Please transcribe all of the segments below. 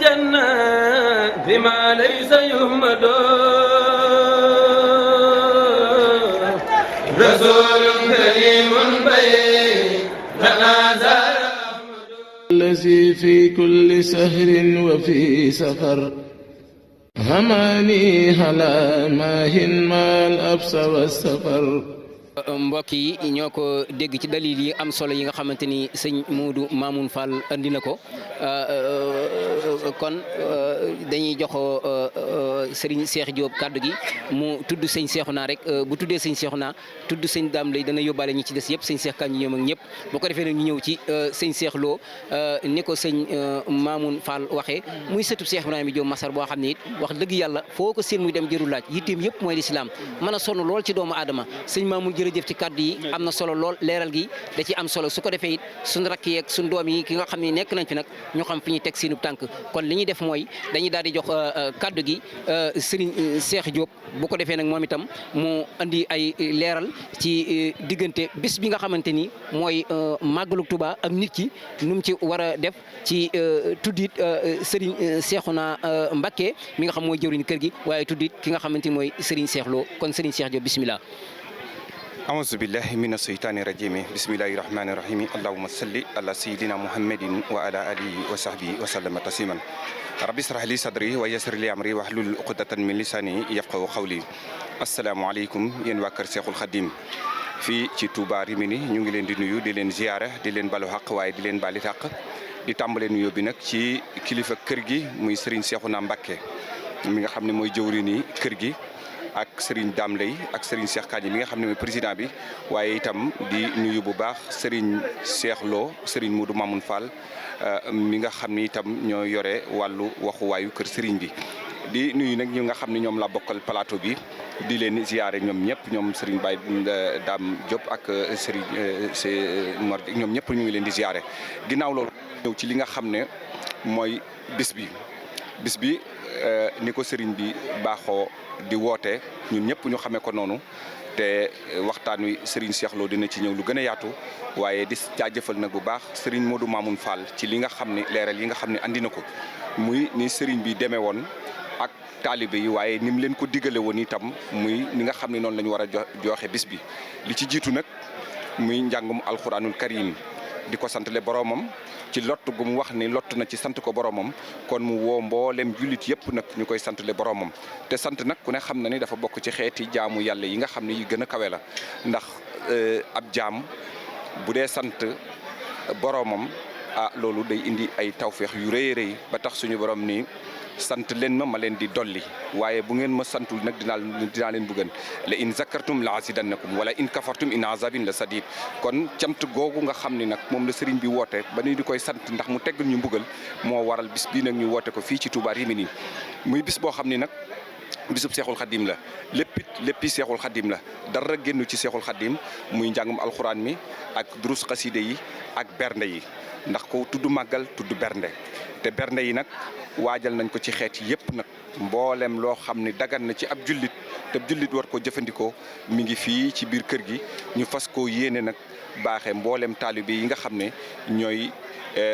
الجنة بما ليس يهمد رسول كريم بين تنازل الذي في كل سهر وفي سفر هماني هلا ماهن ما الأبس والسفر mbokk yi ñoo ko dégg ci dalil yi am solo yi nga xamante ni sëñ Modou Mamoune Fall andi na ko kon dañuy jox Serigne Cheikh Diop kaddu gi mu tudd sëñ Cheikhouna rek bu tuddee sëñ Cheikhouna tudd sëñ Dame lay dana yóbbaale ñi ci des yëpp sëñ Cheikh Kandji ñoom ak ñëpp bu ko defee nag ñu ñëw ci sëñ Cheikh Lo ni ko sëñ Mamoune Fall waxee muy sëtub Cheikh Ibrahima Diop Massar boo xam ne it wax dëgg yàlla foo ko seen muy dem jërul laaj yitteem yëpp mooy lislaam mën a sonn lool ci doomu aadama sëñ Mamoune jërëjëf ci kaddu yi am na solo lool leeral gi da ci am solo su ko defee it suñu rakk yeeg suñu doom yi ki nga xam ne nekk nañ fi nag ñu xam fi ñu teg seenu tànk kon li ñuy def mooy dañuy daal di jox kaddu gi Serigne Cheikh Diop bu ko defee nag moom itam mu andi ay leeral ci diggante bis bi nga xamante ni mooy màggalu Touba ak nit ki nu mu ci war a def ci tuddit Serigne Cheikhouna Mbacké mi nga xam mooy jëwriñ kër gi waaye tuddit ki nga xamante ni mooy Serigne Cheikh Lo kon Serigne Cheikh Diop bismillah أعوذ بالله من الشيطان الرجيم بسم الله الرحمن الرحيم اللهم صل على سيدنا محمد وعلى آله وصحبه وسلم تسليما ربي اشرح لي صدري ويسر لي أمري واحلل عقدة من لساني يفقهوا قولي السلام عليكم yéen waa kër Cheikhul Khadim fii ci Touba Rimini ñu ngi leen di nuyu di leen ziyaara di leen balu xaq waaye di leen bali xaq di tàmbale nuyoo bi nag ci kilifa kër gi muy Serigne Cheikhouna Mbacké mi nga xam ne mooy jëwriñu kër gi ak Serigne Dame Lay ak Serigne Cheikh Kandji mi nga xam ne mooy président bi waaye itam di nuyu bu baax Serigne Cheikh Lo Serigne Modou Mamoune Fall mi nga xam ni itam ñoo yore wàllu waxuwaayu kër Serigne bi di nuyu nag ñi nga xam ne ñoom la bokkal plateau bi di leen ziare ñoom ñëpp ñoom Serigne Baye Dame Diop ak Serigne Mor ñoom ñëpp ñu ngi leen di ziare ginnaaw loolu ñëw ci li nga xam ne mooy bis bi ni ko Serigne bi baaxoo di woote ñun ñëpp ñu xamee ko noonu te waxtaan wi Serigne Cheikh Lo dina ci ñëw lu gën a yaatu waaye di jaajëfal nag bu baax Serigne Modou Mamoune Fall ci li nga xam ne leeral yi nga xam ne andi na ko muy ni Serigne bi demee woon ak taalibe yi waaye ni mu leen ko digale woon itam muy ni nga xam ne noonu la ñu war a joxe bis bi li ci jiitu nag muy njàngum alxuraanul karim di ko santale boromam ci lott gu mu wax ni lott na ci sant ko boromam kon mu woo mboolem jullit yëpp nag ñu koy santale boromam te sant nag ku ne xam na ni dafa bokk ci xeeti jaamu yàlla yi nga xam ne yi gën a kawe la ndax ab jaam bu dee sant boromam loolu day indi ay tawféex yu rëy rëy ba tax suñu borom ni sant leen ma leen di dolli waaye bu ngeen ma santul nag dinaa leen bëggan la in zakartum la azidannakum wala in kafartum in azabin la sadid kon cant googu nga xam ni nag moom la sëriñ bi woote ba ni di koy sant ndax mu teggal ñu mbugal moo waral bis bii nag ñu woote ko fii ci Touba Rimini muy bis boo xam ni nag bisub Seexul Xadim la léppi Seexul Xadim la dara génnu ci Seexul Xadim muy njàngum alxuraan mi ak durus xaside yi ak bernde yi ndax ko tudd màggal tudd bernde te bernde yi nag waajal nañ ko ci xeet yëpp nag mboolem loo xam ne dagan na ci ab jullit te jullit war ko jëfandikoo mi ngi fii ci biir kër gi ñu fas koo yéene nag baaxee mboolem taalibe yi nga xam ne ñooy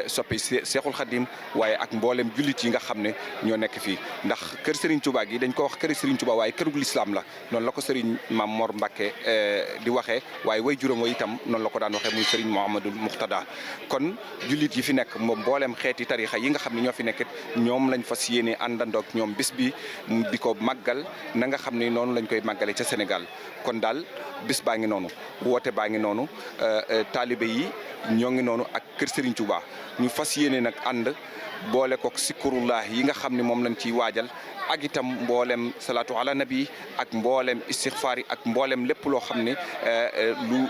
soppi Seexul Xadim waaye ak mboolem jullit yi nga xam ne ñoo nekk fii ndax kër Serigne Touba gi dañ ko wax kër Serigne Touba waaye kërug lislaam la noonu la ko Serigne Mame Mor Mbacké di waxee waaye way juróom wa itam noonu la ko daan waxee muy Serigne Mouhamadoul Mouxtada kon jullit yi fi nekk moom mboolem xeeti tarixa yi nga xam ne ñoo fi nekk ñoom lañ fas yéene àndandoog ñoom bis bi di ko màggal na nga xam ne noonu lañ koy màggale ca Sénégal kon daal bis baa ngi noonu woote baa ngi noonu taalibe yi ñoo ngi noonu ak kër Serigne Touba ñu fas yéene nag ànd boole kook sikurullah yi nga xam ne moom lañ ciy waajal ak itam mboolem salaatu ala nabi ak mboolem istixfaar yi ak mboolem lépp loo xam ne lu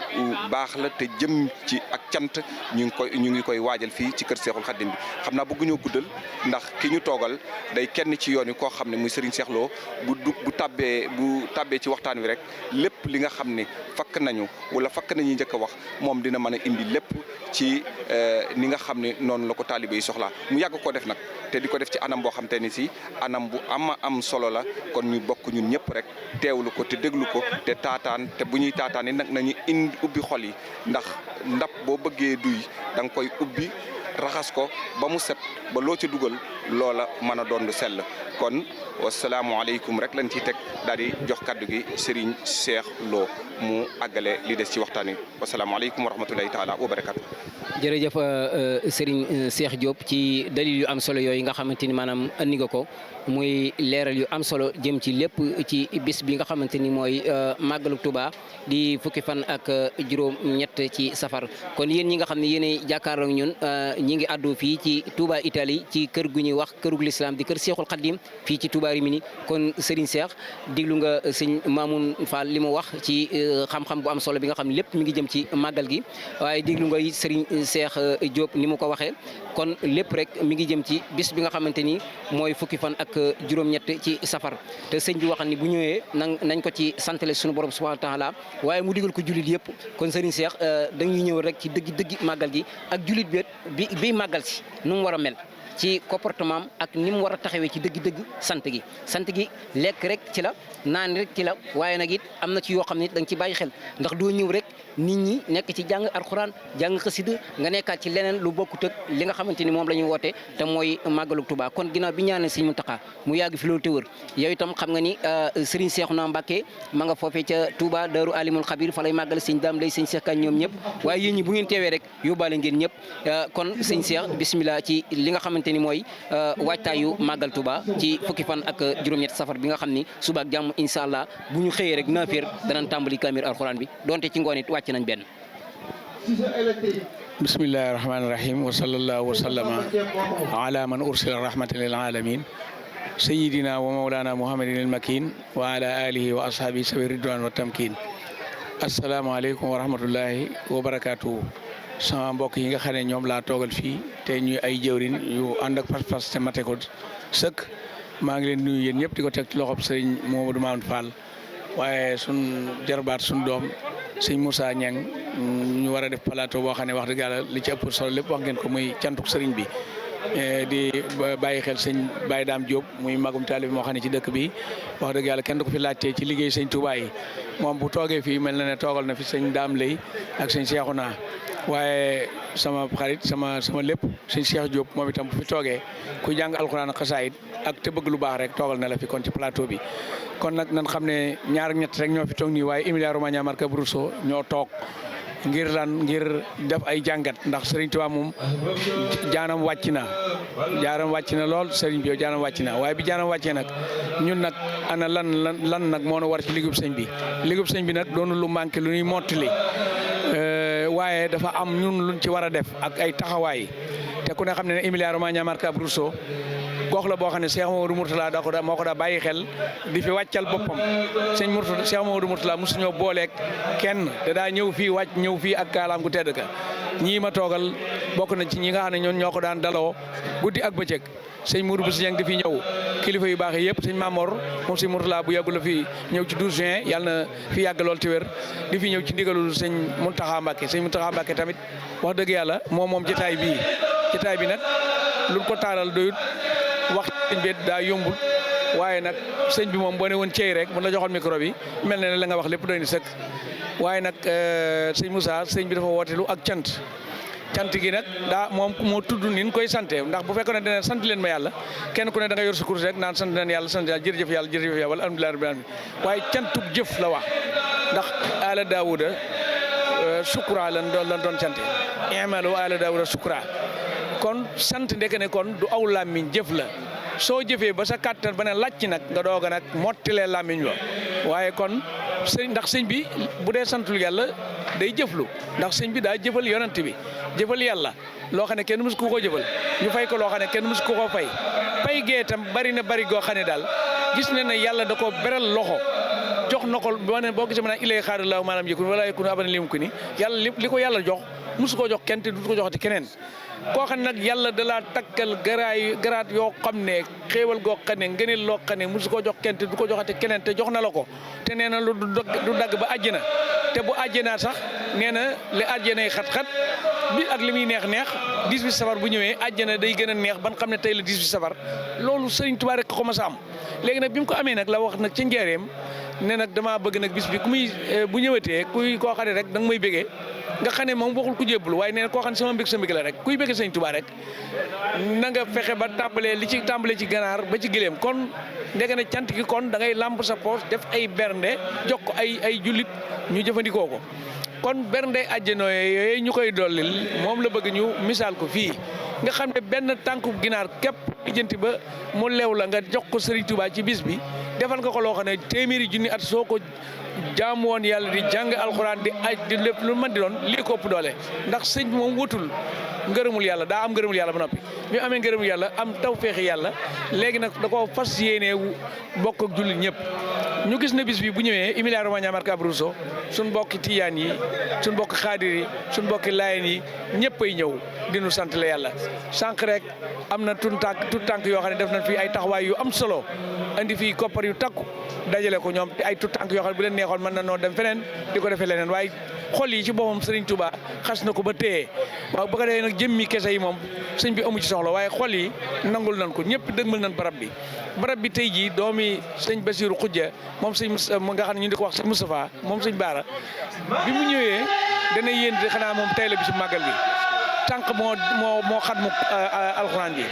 baax la te jëm ci ak cant ñu ngi koy waajal fii ci kër Seexul Xaddim bi xam naa bëgguñoo guddal ndax ki ñu toogal day kenn ci yoon yi koo xam ne muy Serigne Cheikh Lo bu tàbbee ci waxtaan wi rek lépp li nga xam ne fakk nañu wala fakk nañuy njëkk a wax moom dina mën a indi lépp ci ni nga xam ne noonu la ko taalibe yi soxlaa mu yàgg ko def nag te di ko def ci anam boo xam te ni si anam bu am solo la kon ñu bokk ñun ñëpp rek teewlu ko te déglu ko te taataan te bu ñuy taataan yi nag nañu ubbi xol yi ndax ndab boo bëggee duy da nga koy ubbi raxas ko ba mu set ba loo ci dugal loola mën a doon lu sell kon wasalaamualeykum rek lañ ciy teg daal di jox kaddu gi Serigne Cheikh Lo mu àggale li des ci waxtaan wi wasalaamualeykum wa rahmatulahi taala wa barakatu. jërëjëf Serigne Cheikh Diop ci dalil yu am solo yooyu nga xamante ni maanaam andi nga ko muy leeral yu am solo jëm ci lépp ci bis bi nga xamante ni mooy màggalu Touba di fukki fan ak juróom-ñett ci safar kon yéen ñi nga xam ne yéenay jàkkaarloo ñun ñi ngi àddu fii ci Touba Italie ci kër gu ñuy wax kërug l'islam di kër Cheikhul Khadim fii ci Touba Rimini kon Serigne Cheikh diglu nga sëñ Mamoun Fall li mu wax ci xam-xam bu am solo bi nga xam ne lépp mi ngi jëm ci màggal gi waaye diglu nga Serigne Cheikh Diop ni mu ko waxee kon lépp rek mi ngi jëm ci bis bi nga xamante ni mooy fukki fan ak juróom-ñett ci safar te sëñ bi waxal ni bu ñëwee nañ ko ci santale suñu borom subhanahu wa taala waaye mu digal ko jullit yëpp kon Serigne Cheikh dañuy ñëw rek ci dëgg màggal gi ak jullit bi màggal si nu mu war a mel ci comportement ak ni mu war a taxawee ci dëgg-dëgg sant gi lekk rek ci la naan rek ci la waaye nag it am na ci yoo xam ne da nga ci bàyyi xel ndax doo ñëw rek nit ñi nekk ci jàng alxuraan jàng xasida nga nekkaat ci leneen lu bokkut ak li nga xamante ni moom la ñuy woote te mooy màggalu Touba kon ginnaaw bi ñaanal Sëriñ Muntaxa mu yàgg fi loolu te wër yow itam xam nga ni Serigne Cheikhouna Mbacké ma nga foofee ca Touba Daaru Alimul Xabir fa lay màggal Sëriñ Daam lay Sëriñ Cheikh Kan ñoom ñëpp waaye yéen ñi bu ngeen teewee rek yóbbaale ngeen ñëpp kon Sëriñ Cheikh bismillah ci li nga xamante ni mooy waajtaayu màggal Touba ci fukki fan ak juróom-ñett safar bi nga xam ni suba ak jàmm incha allah bu ñu xëyee rek naafeer danañ tàmbali kaamir alxuraan bi donte ci ngoon it wàcc nañ benn. bismillahi rahmaani rahim wa sallallahu wa sallama ala man ursila rahmatan lil alamin sayidina wa mawlana muhammadin al makin wa ala alihi wa ashabihi sawi ridwan wa tamkin asalaamaaleykum wa rahmatullahi wa barakatuhu sama mbokk yi nga xam ne ñoom laa toogal fii te ñuy ay jëwrin yu ànd ak pas-pas te mate ko sëkk maa ngi leen nuyu yéen ñëpp di ko teg ci loxob sëriñ Mamadou Mamoun Fall waaye sun jarbaat sun doom sëñ Moussa Niang ñu war a def plateau boo xam ne wax dëgg yàlla li ci ëpp solo lépp wax ngeen ko muy cantuk sëriñ bi di bàyyi xel sëñ Baye Dame Diop muy magum taalib moo xam ne ci dëkk bi wax dëgg yàlla kenn du ko fi laajtee ci liggéey sëñ Touba yi moom bu toogee fii mel na ne toogal na fi sëñ Dame Lay ak sëñ Cheikhouna waaye sama xarit sama lépp sëñ Cheikh Diop moom itam bu fi toogee ku jàng alxuraan ak xasaayid ak te bëgg lu baax rek toogal na la fi kon ci plateau bi kon nag nan xam ne ñaar ak ñett rek ñoo fi toog nii waaye Emilia Romagna Marche Abruzzo ñoo toog ngir def ay jàngat ndax Serigne Touba moom jaanam wàcc na lool Serigne bi jaanam wàcc na waaye bi jaanam wàccee nag ñun nag ana lan nag moo na war ci liggéeyub sëñ bi nag doonu lu manqué lu ñuy mottali waaye dafa am ñun luñ ci war a def ak ay taxawaay te ku ne xam ne Emilia Romagna Marche Abruzzo gox la boo xam ne Cheikh Mamadou Mourtala moo ko daa bàyyi xel di fi wàccal boppam Cheikh Mamadou Mourtala mosuñoo booleeg kenn da daa ñëw fii ak kaalaam gu tedd ka ñii ma toogal bokk na ci ñi nga xam ne ñoon ñoo ko daan daloo guddi ak bëccëg sëñ Mourou Bousso Dieng di fi ñëw kilifa yu baax yëpp sëñ Mamor moom sëñ Mourtala bu yàggu la fi ñëw ci 12 juin yàlla na fi yàgg lool te wér di fi ñëw ci ndigalul sëñ Mountakha Mbacké tamit wax dëgg yàlla moom jotaay bi nag lu ko taaral doyut wax sëñ bi daa yombul waaye nag sëñ bi moom boo ne woon ceey rek mun la joxoon micro bi mel na ne la nga wax lépp doy ni sëkk waaye nag sëñ Moussa sëñ bi dafa woote lu ak cant gi nag daa moom moo tudd ni ñu koy sante ndax bu fekkoon ne dana sant leen ma yàlla kenn ku ne da nga yor sa kurus rek naan sant leen yàlla jërëjëf yàlla wala alhamdulilah rabbil alamin waaye cantug jëf la wax ndax ala daawuda sukura lan doon cante i'malu ala daawuda sukura kon sant ndeke ne kon du aw làmmiñ jëf la soo jëfee ba sa kàttan ba ne làcc nag nga doog a nag mottilee làmmiñ wa waaye kon ndax sëñ bi bu dee santul yàlla day jëflu ndax sëñ bi daa jëfal yonent bi jëfal yàlla loo xam ne kenn mësu ku ko jëfal ñu fay ko loo xam ne kenn mësu ku ko fay gee itam bari goo xam ne daal gis na ne yàlla da ko beral loxo jox na ko boo gisee maanaam ilay xaar laaw maanaam yëkkun wala yëkkun abana lim ko ni yàlla li ko yàlla jox mësu koo jox kenn te du ko joxati keneen koo xam ne nag yàlla da laa takkal garaat yoo xam ne xéewal goo xam ne ngëneel loo xam ne mosu koo jox kenn te du ko joxati keneen te jox na la ko te nee na lu du dagg ba àjjana te bu àjjanaa sax nee na li àjjanay xat-xat bi ak li muy neex 18 safar bu ñëwee àjjana day gën a neex ban xam ne tey la 18 safar loolu Sëriñ Tuubaa rek ko mas a am léegi nag bi mu ko amee nag la wax nag ci njëreem ne nag damaa bëgg nag bis bi ku muy bu ñëwatee kuy koo xam ne rek da nga may bégee nga xam ne moom waxul ku jébbalu waaye nee na koo xam ne sama mbég sa mbég la rek kuy bëgg sëñ Tuubaa rek na nga fexe ba tàmbalee ci ganaar ba ci gileem kon ndege na cant gi kon da ngay làmp sa poos def ay bernde jox ko ay jullit ñu jëfandikoo ko kon bernde àjjana yooyu ñu koy dollil moom la bëgg ñu misaal ko fii nga xam ne benn tànku ginaar képp lijjanti ba mu leew la nga jox ko Serigne Touba ci bis bi defal nga ko loo xam ne téeméeri junni at soo ko jaamu woon yàlla di jàng alxuraan di aj di lépp lu mën di doon lii ko ëpp doole ndax sëñ bi moom wutul ngërëmul yàlla daa am ngërëmul yàlla ba noppi bi amee ngërëmul yàlla am tawféexi yàlla léegi nag da ko fas yéenee bokk ak jullit ñëpp ñu gis ne bis bi bu ñëwee Emilia Romagna Marche Abruzzo suñ mbokki tiyaan yi suñ mbokki xaadir yi suñ mbokki laayeen yi ñëpp ay ñëw dinu sant la yàlla sànq rek am na tout tànk yoo xam ne def nañ fii ay taxawaay yu am solo andi fii koppar yu takku dajale ko ñoom ay tout tànk yoo xam ne bu leen neexoon mën na noo dem feneen di ko defee leneen waaye xol yi ci boppam Serigne Touba xas na ko ba téye waaw bu ko defee nag jëmmi kese yi moom sëñ bi amu ci soxla waaye xol yi nangul nañ ko ñëpp dëgmal nañ barab bi tey jii doomi sëñ Bassirou Khoudia moom sëñ nga xam ne ñu di ko wax sëñ Moustapha moom sëñ Baara bi mu ñëwee dana yéen di xanaa moom tey la bi ci màggal gi tànk moo xat mu alxuraan ji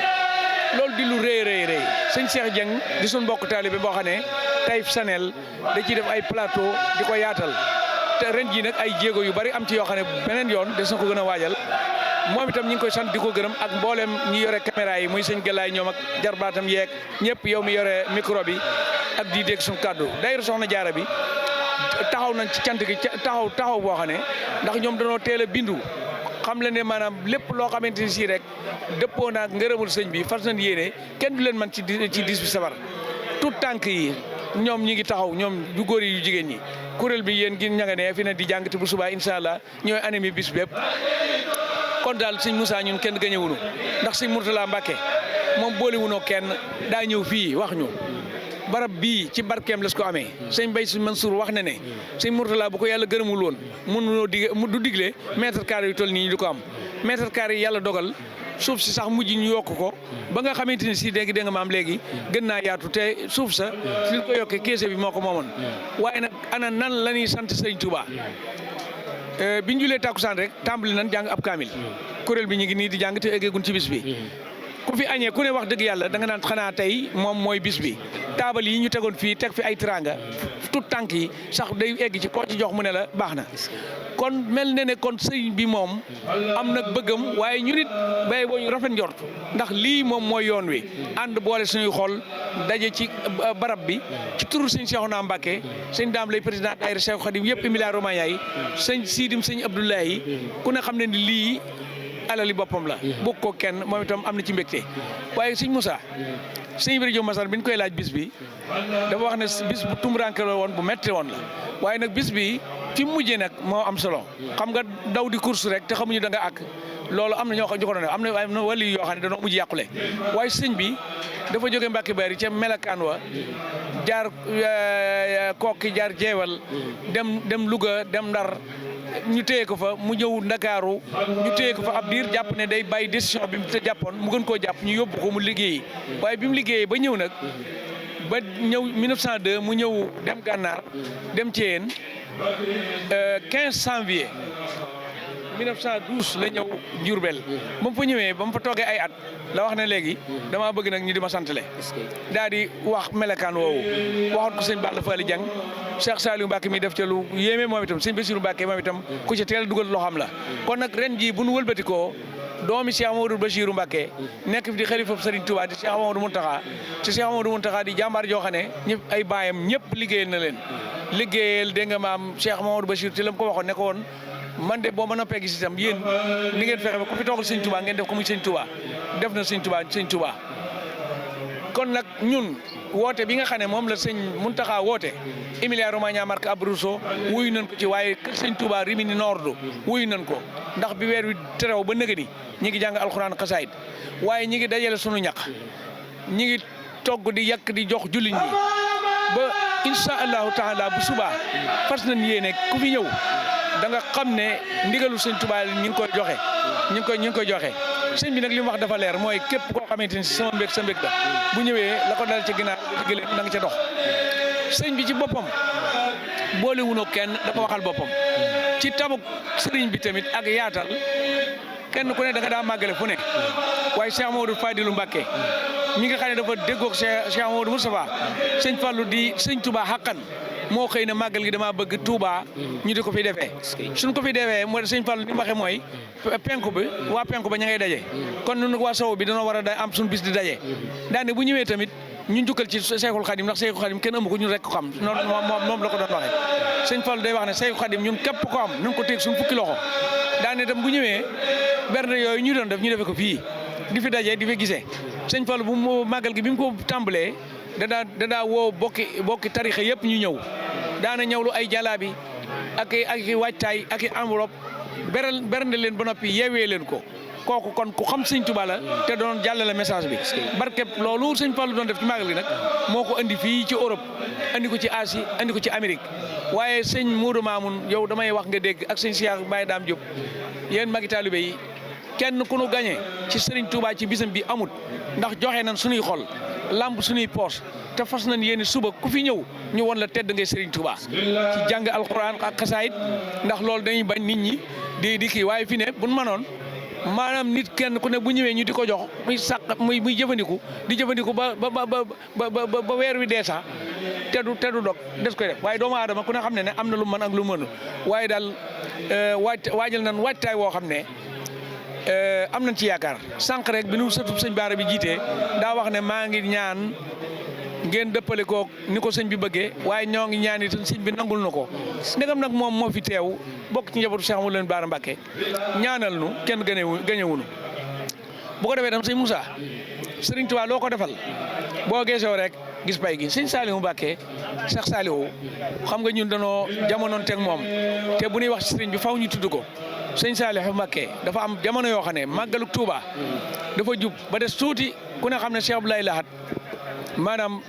loolu di lu rëy sëñ Cheikh Dieng di suñ mbokk taalibe boo xam ne Taïf Sanel da ciy def ay plateau di ko yaatal te ren jii nag ay jéego yu bari am ci yoo xam ne beneen yoon des na ko gën a waajal moom itam ñi ngi koy sant di ko gërëm ak mboolem ñi yore caméra yi muy sëñ Galaay ñoom ak jarbaatam yeeg ñëpp yow mi yore micro bi ak di dégg suñu kàddu daayira Soxna Jaara bi taxaw nañ ci cant gi taxaw boo xam ne ndax ñoom dañoo teel a bindu xam le ne maanaam lépp loo xamante ni si rek dëppoo naag ngërëmul sëñ bi fas nañ yéene kenn du leen man ci 10 bi safar tout tànk yi ñoom ñi ngi taxaw ñoom yu góor yi yu jigéen ñi kuréel bi yéen gi ñanga ne fi ne di jàng te bu subaa incha allah ñooy animé bis bépp kon daal sëñ Moussa ñun kenn gañewunu ndax sëñ Mourtala Mbacke moom boolewunoo kenn daa ñëw fii wax ñu barab bii ci barkeem las ko amee sëñ Bay si Mansour wax na ne sëñ Mourtala bu ko yàlla gërëmul woon mënunoo du digle mètre carré yu toll nii ñu di ko am mètre carré yi yàlla dogal suuf si sax mujj ñu yokk ko ba nga xamante ni si dégg nga maam léegi gën naa yaatu te suuf sa si ko yokkee keese bi moo ko moomoon waaye nag ana nan la ñuy sant sëñ Touba bi ñu julee takkusaan rek tàmbali nañ jàng ab kaamil kuréel bi ñu ngi nii di jàng te eggeegun ci bis bi ku fi añee ku ne wax dëgg yàlla da nga naan xanaa tey moom mooy bis bi taabal yi ñu tegoon fii teg fi ay teraanga tout tànk yi sax day egg ci koo ci jox mu ne la baax na kon mel ne kon sëñ bi moom am nag bëggam waaye ñu nit bay boo ñu rafet njort ndax lii moom mooy yoon wi ànd boole suñuy xol daje ci barab bi ci turu sëñ Cheikhouna Mbacké sëñ Daam lay président daayira Cheikh Khadim yëpp Emilia Romagna yi sëñ Sidim sëñ Abdoulaye ku ne xam ne ni lii alali boppam la bokk ko kenn moom itam am na ci mbégte waaye sëñ Moussa sëñ Ibrahima Diop Massar bi ñu koy laaj bis bi dafa wax ne bis bu tumuranke la woon bu metti woon la waaye nag bis bi fi mu mujjee nag moo am solo xam nga daw di course rek te xamuñu da nga àgg loolu am na ñoo xam ñu ko doon am na wàllu yoo xam ne dañoo mujj yàqule waaye sëñ bi dafa jóge Mbàkke Bari ca melakaan wa jaar Kokki jaar Jeewal dem Louga dem Ndar ñu téye ko fa mu ñëw Ndakaaru ñu téye ko fa ab diir jàpp ne day bàyyi décision bi mu te jàppoon mu gën koo jàpp ñu yóbbu ko mu liggéeyi waaye bi mu liggéeyee ba ñëw nag ba ñëw 1902 mu ñëw dem Gànnaar dem Thièyène 15 janvier 1912 la ñëw Diourbel ba mu fa ñëwee ba mu fa toogee ay at la wax ne léegi damaa bëgg nag ñu di ma santale daal di wax melekaan woowu waxoon ko sëñ Balla Fally Dieng Cheikh Saliou Mbacke mi def ca lu yéeme moom itam sëñ Bassirou Mbacke moom itam ku ci teel dugal loxoom la kon nag ren jii bu nu wëlbatikoo doomi Cheikh Amadou Bassirou Mbacke nekk fi di xalifa Serigne Touba di Cheikh Amadou Mountakha te Cheikh Amadou Mountakha di jàmbaar joo xam ne ñëpp ay baayam ñëpp liggéeyal na leen liggéeyal dégg nga maam Cheikh Amadou Bassirou ci la mu ko waxoon ne ko woon man de boo ma noppee gis itam yéen ni ngeen fexe ba ku fi toogal sëñ Touba ngeen def ko muy sëñ Touba def na sëñ Touba kon nag ñun woote bi nga xam ne moom la sëñ Mountakha woote Emilia Romagna Marche Abruzzo wuyu nañ ko ci waaye kër sëñ Touba Rimini Nord wuyu nañ ko ndax bi weer wi terew ba nëgë ni ñi ngi jàng alxuraan xasaayid waaye ñi ngi dajale sunu ñaq ñi ngi togg di yàq di jox jullit ñi ba insha allahu taala bu subaa fas nañ yéene ku fi ñëw da nga xam ne ndigalu sëñ Touba ñi ngi koy joxe ñi ngi koy joxe sëñ bi nag li mu wax dafa leer mooy képp koo xamante ni sama mbég sa mbég la bu ñëwee la ko dal ci ginnaaw ci gëléem na nga ca dox sëñ bi ci boppam boolewunoo kenn dafa waxal boppam ci tabuk sëriñ bi tamit ak yaatal kenn ku ne da nga daa màggale fu ne waaye Cheikh Mamadou Fadilou Mbacké mi nga xam ne dafa déggoog Cheikh Mamadou Moustapha sëñ Fallou di sëñ Touba xaqan moo xëy na màggal gi damaa bëgg Touba ñu di ko fi defee suñ ko fi defee moo sëñ Fallou ni mu waxee mooy penku bi waa penku ba ña ngay daje kon ñun waa sow bi dañoo war a am suñu bis di daje daane bu ñëwee tamit ñu njukkal ci Seyxul Xadim ndax Seyxul Xadim kenn amu ko ñun rek ko xam noonu moom la ko doon waxee sëñ Fallou day wax ne Seyxul Xadim ñun képp ko am nañ ko teg suñu fukki loxo daane tam bu ñëwee bernde yooyu ñu doon def ñu defe ko fii di fi daje di fi gisee sëñ Fallou bu mu màggal gi bi mu ko tàmbalee dadaa woo bokki tarixa yëpp ñu ñëw daana ñëwlu ay jalaabi ak waajtaay ak enveloppe bernde leen ba noppi yeewee leen ko kooku kon ku xam sëñ Touba la te doon jàllale message bi barkeb loolu sëñ Fallou doon def ci màggal gi nag moo ko andi fii ci Europe andi ko ci Asie andi ko ci Amérique waaye sëñ Moudou Mamoun yow damay wax nga dégg ak sëñ Cheikh Baye Dame Diop yéen magi taalibe yi kenn ku nu gañe ci Serigne Touba ci bisam bi amut ndax joxe nañ suñuy xol lamb suñuy poos te fas nañ yéen suba ku fi ñëw ñu won la tedd ngay Serigne Touba ci jàng alxuraan ak xasaayit ndax loolu dañuy bañ nit ñi di kii waaye fi ne buñ mënoon maanaam nit kenn ku ne bu ñëwee ñu di ko jox muy sàq muy jëfandiku di jëfandiku ba weer wi dee sax te du dog des koy def waaye doomu aadama ku ne xam ne am na lu mën ak lu mënul waaye daal waajal nañ waajtaay woo xam ne am nañ ci yaakaar sànq rek bi nu sëtub sëñ Baara bi jiitee daa wax ne maa ngi ñaan ngeen dëppale ko ni ko sëñ bi bëggee waaye ñoo ngi ñaan itam sëñ bi nangul na ko ndegam nag moom moo fi teew bokk ci njabootu Cheikh Amadou Baara Mbacké ñaanal nu kenn gëñewunu bu ko defee tam sëñ Moussa Serigne Touba loo ko defal boo geesoo rek gis pay gi sëñ Saliou Mbacké Cheikh Saliou xam nga ñun danoo jamonoon teg moom te bu ñuy wax ci Serigne bi faw ñu tudd ko sëñ Saliou Mbacké dafa am jamono yoo xam ne màggalu Touba dafa jub ba des tuuti ku ne xam ne Cheikh Abdoulaye Lahat maanaam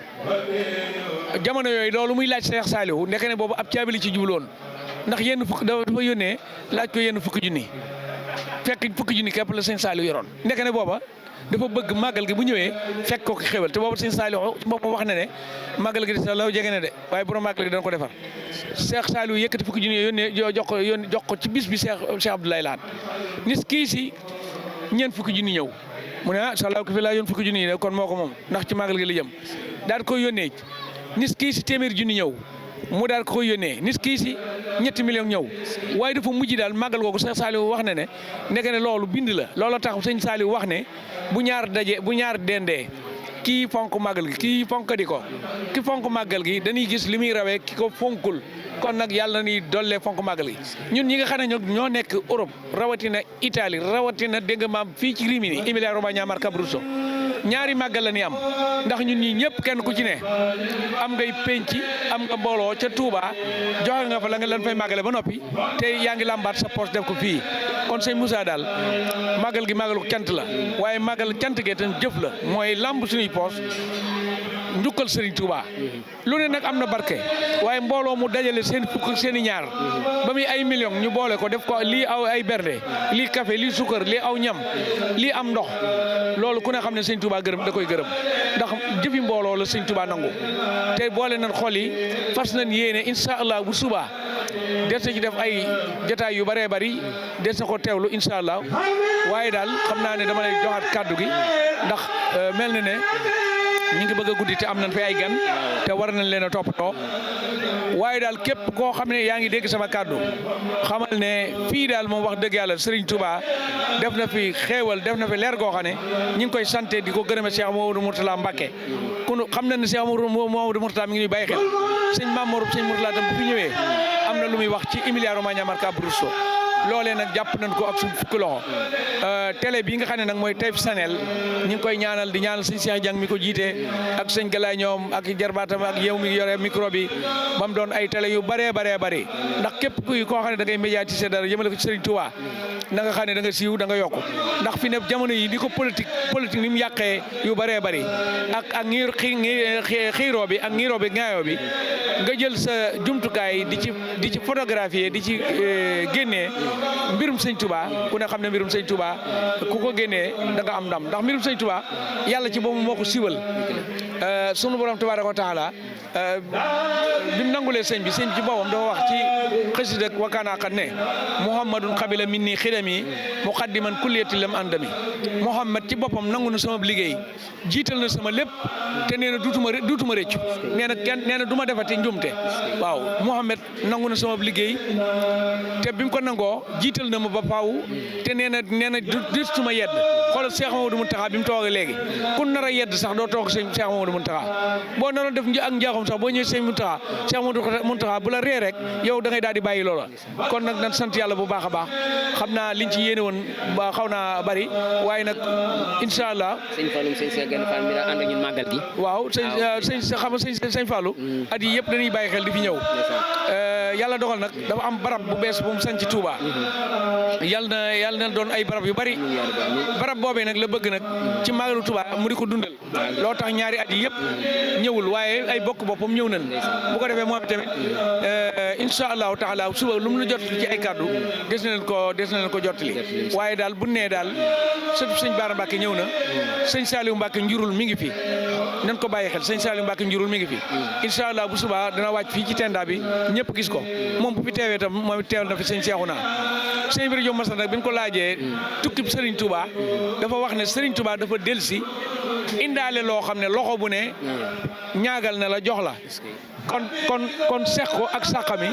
jamono yooyu loolu muy laaj Cheikh Saliou ndeke ne boobu ab caabi li ci jubloon ndax yenn fukk dafa yónnee laaj ko yenn fukki junni fekk fukki junni képp la sëñ Saliou yoroon ndeke ne booba dafa bëgg màggal gi bu ñëwee fekk ko xéwal te boobu sëñ Saliou boobu wax na ne màggal gi de law jege na de waaye borom màggal gi dana ko defar Cheikh Saliou yëkkati fukki junni yónnee jox ko ci bis bi Cheikh Abdoulaye Lahat nis kii si ñeent fukki junni ñëw mu ne ah salaw ko fi laa yoon fukki junni yi kon moo ko moom ndax ci màggal gi la jëm daal koy yónnee nis kii si téeméeri junni ñëw mu daal ko koy yónnee nis kii si ñetti million ñëw waaye dafa mujj daal màggal googu Cheikh Saliou wax na ne nekk ne loolu bind la loolu tax sëñ Saliou wax ne bu ñaar dendee kii fonk màggal gi kii fonk di ko ki fonk màggal gi dañuy gis li muy rawee ki ko fonkul kon nag yàlla na ni dollee fonk màggal gi ñun ñi nga xam ne ñoo nekk Europe rawatina Italie rawatina dégg nga maam fii ci Rimini Emilia Romagna Marche Abruzzo ñaari màggal la ni am ndax ñun ñii ñëpp kenn ku ci ne am ngay penc am nga mbooloo ca Touba joxe nga fa la nga leen fay màggale ba noppi te yaa ngi làmbaat sa poche def ko fii kon sëñ Moussa daal màggal gi màggalu cant la waaye màggal cant gee tam jëf la mooy làmb suñuy poche njukkal Serigne Touba lu ne nag am na barke waaye mbooloo mu dajale seen fukk seen i ñaar ba muy ay millions ñu boole ko def ko lii aw ay berde lii café lii sukkar lii aw ñam lii am ndox loolu ku ne xam ne Serigne Touba gërëm da koy gërëm ndax jëfi mbooloo la Serigne Touba nangu te boole nañ xol yi fas nañ yéene incha allah bu suba des na ci def ay jotaay yu bëree bëri des na ko teewlu incha allah waaye daal xam naa ne dama lay joxaat kàddu gi ndax mel na ne ñu ngi bëgg a guddi te am nañ fi ay gan te war nañ leen a toppatoo waaye daal képp koo xam ne yaa ngi dégg sama kàddu xamal ne fii daal moom wax dëgg yàlla Serigne Touba def na fi xéewal def na fi leer goo xam ne ñu ngi koy santé di ko gërëme Cheikh Mamadou Mourtala Mbacké kun xam na ne Cheikh Mamadou Mourtala mi ngi ñuy bàyyi xel sëñ Mamour sëñ Mourtala tam bu fi ñëwee am na lu muy wax ci Emilia Romagna Marche Abruzzo loolee nag jàpp nañ ko ak suñu fukki loxo télé bi nga xam ne nag mooy Taïf Sanel ñu ngi koy ñaanal di ñaanal sëñ Cheikh Diang mi ko jiite ak sëñ Galaay ñoom ak jarbaatam ak yow mi yore micro bi ba mu doon ay télé yu bëree bëri ndax képp kuy koo xam ne da ngay médiatiser dara jëmale ko ci Serigne Touba na nga xam ne da nga siiw da nga yokku ndax fi ne jamono yi di ko politique ni mu yàqee yu bëree bëri ak xiiroo bi ak ŋiiroo bi ŋaayoo bi nga jël sa jumtukaay di ci photographier di ci génnee mbirum sëñ Touba ku ne xam ne mbirum sëñ Touba ku ko génnee da nga am ndam ndax mbirum sëñ Touba yàlla ci boobu moo ko siwal sunu borom tabaaraka wa taala bi mu nangulee sëñ bi ci boppam dafa wax ci xasida ak wakaana xat ne muhammadun xabila min nii xidami muqaddiman kulliyati lam andami muhammad ci boppam nangu na sama liggéey jiital na sama lépp te nee na duutuma rëccu nee na du ma defati njumte waaw muhammad nangu na sama liggéey te bi mu ko nangoo jiital na ma ba faaw te nee na duutuma yedd xoolal Cheikh Mamadou Mountakha bi mu toogee léegi ku nar a yedd sax doo toog sëñ Cheikh Mamadou Mountakha boo naroon def ak njaaxum sax boo ñëwee sëñ Mountakha Cheikh Mamadou Mountakha bu la ree rek yow da ngay daal di bàyyi loola kon nag nañ sant yàlla bu baax a baax xam naa liñ ci yéene woon ba xaw naa bari waaye nag incha allah sëñ Fallou sëñ Cheikh Gane Fall mi daa ànd ak ñun màggal gi waaw sëñ Fallou at yi yëpp dañuy bàyyi xel di fi ñëw yàlla dogal nag dafa am barab bu bees bu mu sañ ci Touba yàlla na doon ay barab yu bari barab boobee nag la bëgg nag ci màggalu Touba mu di ko dundal loo tax ñaari at yi yëpp ñëwul waaye ay bokk boppam ñëw nañ bu ko defee moom tamit incha allahu taala suba lu mu la jottali ci ay kàddu des na leen ko jottali waaye daal bu nee daal surtout sëñ Bara Mbacke ñëw na sëñ Saliou Mbacke njurul mi ngi fi nañ ko bàyyi xel sëñ Saliou Mbacke njurul mi ngi fi incha allah bu subaa dana wàcc fii ci tenda bi ñëpp gis ko moom bu fi teewee tam moom teewal na fi sëñ Cheikhouna sëñ Ibrahima Diop Massa nag bi ñu ko laajee tukkib Serigne Touba dafa wax ne Serigne Touba dafa delsi indaale loo xam ne loxo bu ne ñaagal na la jox la kon seq ko ak sàqami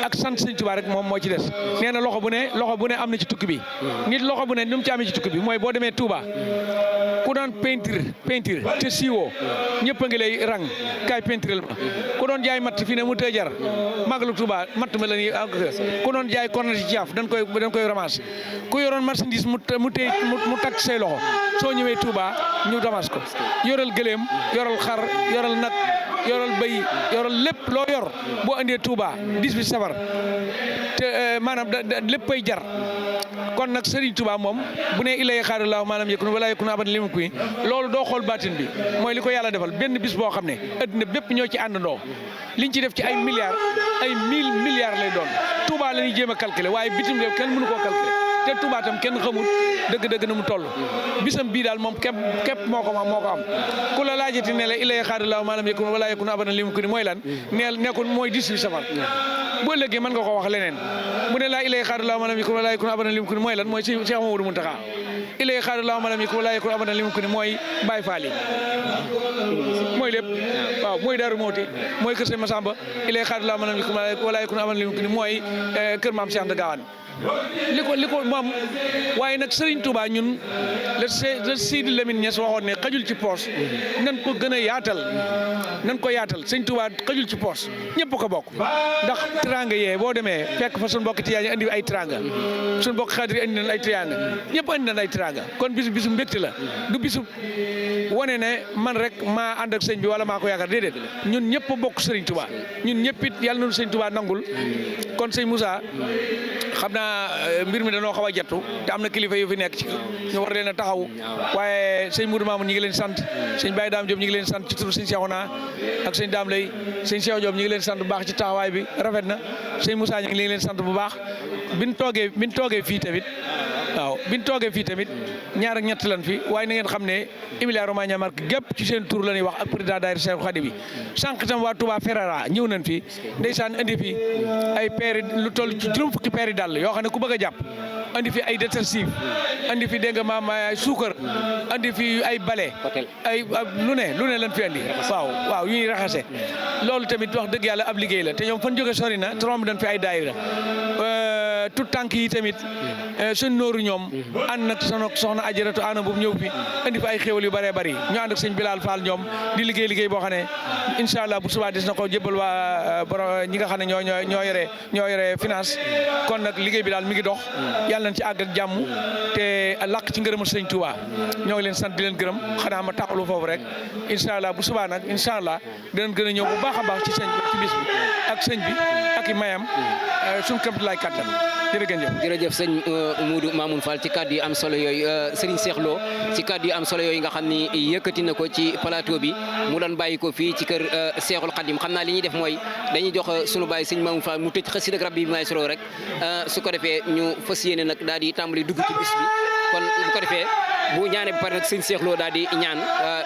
ak sant sëñ Touba rek moom moo ci des nee na loxo bu ne am na ci tukki bi nit loxo bu ne nu mu ci amee ci tukki bi mooy boo demee Touba ku doon peinture te siiwoo ñëpp a ngi lay rang kaay peinture ma ku doon jaay matt fii ne mu tëj jar magalu Touba matt ma la ñuy ku doon jaay korna ci caaf dañ koy ramas ku yoroon marchandise mu takk say loxo soo ñëwee Touba ñu ramas ko yoral gëléem yoral xar yoral nag yoral bëy yoral lépp loo yor boo andee Touba 18 safar te maanaam léppay jar kon nag Serigne Touba moom bu ne ilay xaaralaahu maanaam yëkkunu wala yëkkunu abadan li mu kuy loolu doo xool baatin bi mooy li ko yàlla defal benn bis boo xam ne addina bépp ñoo ci àndandoo liñ ci def ci ay milliards ay 1000 milliards lay doon Touba la ñuy jéem a calculer waaye bitim réew kenn mënu koo calculer te Touba tam kenn xamul dëgg-dëgg na mu toll bisam bii daal moom képp moo ko am ku la laajati ne la ilay xaaralaahu maanaam yëkkunu wala yëkkunu abadan li mu kuy mooy lan nekkul mooy 18 safar boo léegi mën nga ko wax leneen mu ne laa ilay xaaralaahu maanaam yëkkunu wala yëkkunu abadan li mu kuy mooy lan mooy Cheikh Mamadou Mountakha ilay xaaralaahu maanaam yëkkunu wala yëkkunu abadan li mu kuy mooy Baye Fall mooy lépp waaw mooy Darou Mouhty mooy kër Sëñ Massamba ilay xaaralaahu maanaam yëkkunu wala yëkkunu abadan li mu kuy mooy kër Maam Cheikh Anta Gawane li ko moom waaye nag Serigne Touba ñun le Sidi Lamine Niass waxoon ne xajul ci poos nan ko gën a yaatal Serigne Touba xajul ci poos ñëpp ko bokk ndax teraanga yee boo demee fekk fa suñu mbokk tiyaan andi ay teraanga suñu mbokk xaadir andi nañ ay teraanga ñëpp andi nañ ay teraanga kon bisu mbégte la du bisu wane ne man rek maa ànd ak sëñ bi wala maa ko yaakaar déedéet ñun ñëpp a bokk Serigne Touba ñun ñëpp it yàlla nañu Serigne Touba nangul kon sëñ Moussa xam naa mbir mi dañoo xaw a jattu te am na kilifa yu fi nekk ci ñu war leen a taxaw waaye sëñ Moudou Mamoun ñi ngi leen sant sëñ Baye Dame Diop ñi ngi leen sant ci turu sëñ Cheikhouna ak sëñ Dame Lay sëñ Cheikh Diop ñi ngi leen sant bu baax ci taxawaay bi rafet na sëñ Moussa ñi ngi leen sant bu baax biñ toogee fii tamit ñaar ak ñett lan fi waaye na ngeen xam ne Emilia Romagna Marche gépp ci seen tur la ñuy wax ak président daayira Cheikh Khadim bi sànq tam waa Touba Ferrara ñëw nañ fi ndeysaan indi fi ay paire lu toll ci juróom fukki paire dàll yoo xam ne ku bëgg a jàpp andi fi ay détersive andi fi dégg nga maam ay suukar andi fi ay bale ay lu ne lan fi andi waaw yu ñuy raxase loolu tamit wax dëgg yàlla ab liggéey la te ñoom fan jóge sori na te romb dañ fi ay daayira tout tànk yi tamit seen nooru ñoom ànd nag soxna ajaratu ana boobu ñëw fi andi fi ay xéwal yu bëree bëri ñu ànd ak sëñ Bilal Fall ñoom di liggéey boo xam ne incha allah bu subaa des na ko jébbal waa borom ñi nga xam ne ñoo yore finance kon nag liggéey bi daal mi ngi dox yàlla nañ ci àgg ak jàmm te làq ci ngërëmal sëñ Touba ñoo ngi leen sant di leen gërëm xanaa ma taxalu foofu rek incha allah bu subaa nag incha allah dinañ gën a ñëw bu baax a baax ci bis bi ak sëñ bi ak i mayam suñu kéem lay kattan jërëjëf sëñ Modou Mamoune Fall ci kàddu yi am solo yooyu Serigne Cheikh Lo ci kàddu yi am solo yooyu nga xam ni yëkkati na ko ci plateau bi mu doon bàyyi ko fii ci kër Cheikhul Khadim xam naa li ñuy def mooy dañuy jox sunu baay sëñ Mamoune Fall mu tëj xasida ak Rabbi Maay Soro rek su ko defee ñu fas yéene nag daal di tàmbali dugg ci bis bi kon bu ko defee bu ñaanee ba pare nag sëñ Cheikh Lo daal di ñaan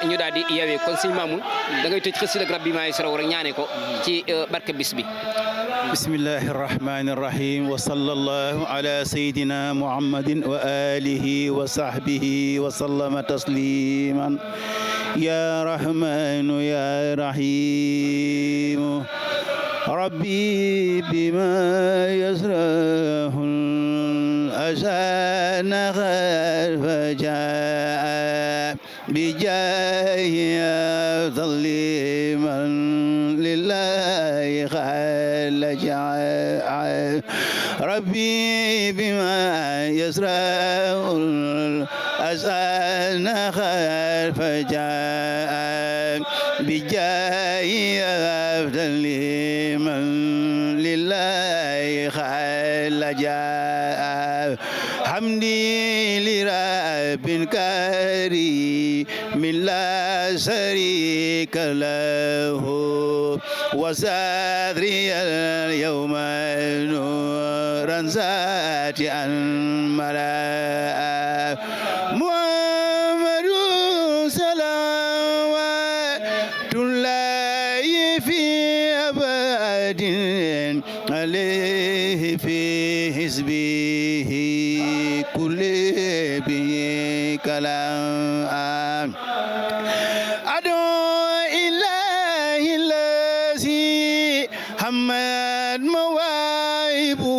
ñu daal di yeewee kon sëñ Mamoune da ngay tëj xasida ak Rabbi Maay Soro rek ñaanee ko ci barke bis bi. bismillahi irrahmani irrahim wa sallallahu ala sayidina muhammadin wa alihi wa sahbihi wa sallama tasliman ya rahmanu ya rahimu rabbi bima yasrahu asana fajaa bijahi zaliman lillahi ربي بما يسرع الأسان خلف جاء بجاه أفضل من لله خل جاء حمدي لرب كريم لا شريك له وصدري اليوم نورا ساتيا ملا محمد صلوات الله في أبد عليه في حزبه كل به كلام محمد مواهبه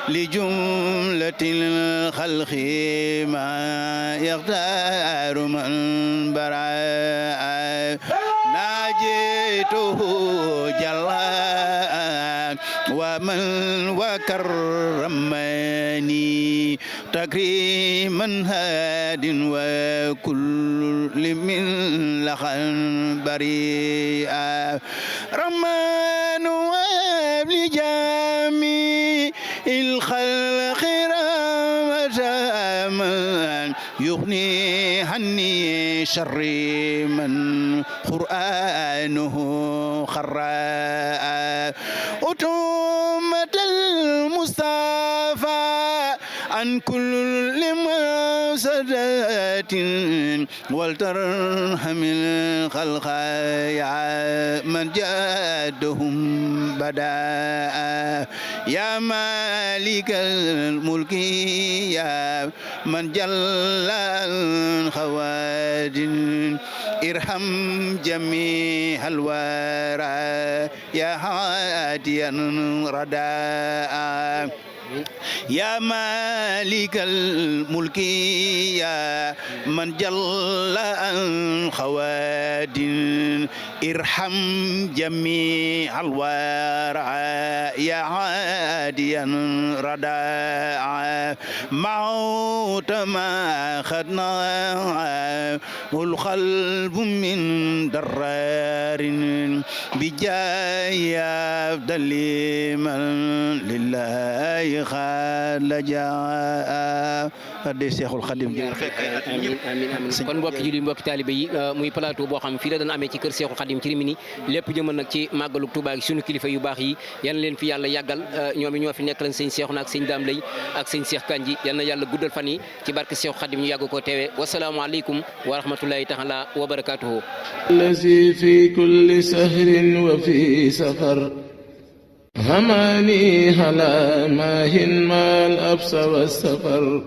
لجملة الخلق ما يختار من براء ناجيته جل ومن وكرمني تكريما هاد وكل من لخن بريئا رمان وابل جميع الخلق رحمة من يغني عني شر من قرآنه خراء أتومة المصطفى عن كل مفسدة ولترحم الخلق يا من جادهم بداء يا مالك الملك يا من جل الخواد ارحم جميع الورى يا هاديا رداء يا مالك الملك يا من جل عن خواد ارحم جميع الورى يا هاديا رداء موت ما خدنا القلب من درار بجاي أفضل من لله خال جاء adde Seexul Xadim amiin kon mbokki julli mbokki taalibe yi muy plateau boo xam fii la doon amee ci kër Seexul Xadim ci Rimini lépp jëmal nag ci màggalu Tuubaa gi sunu kilifa yu baax yi yal na leen fi yàlla yàggal ñoom ñoo fi nekk lañ sëñ Seexuna ak sëñ Daam Lay ak sëñ Seex Kanji yal na yàlla guddal fan yi ci barke Seexul Xadim ñu yàgg koo teewee wasalaamu aleykum wa rahmatullahi taala wa barakatuhu الذي في كل سهر وفي سفر هماني هلا ماهن ما الأبس والسفر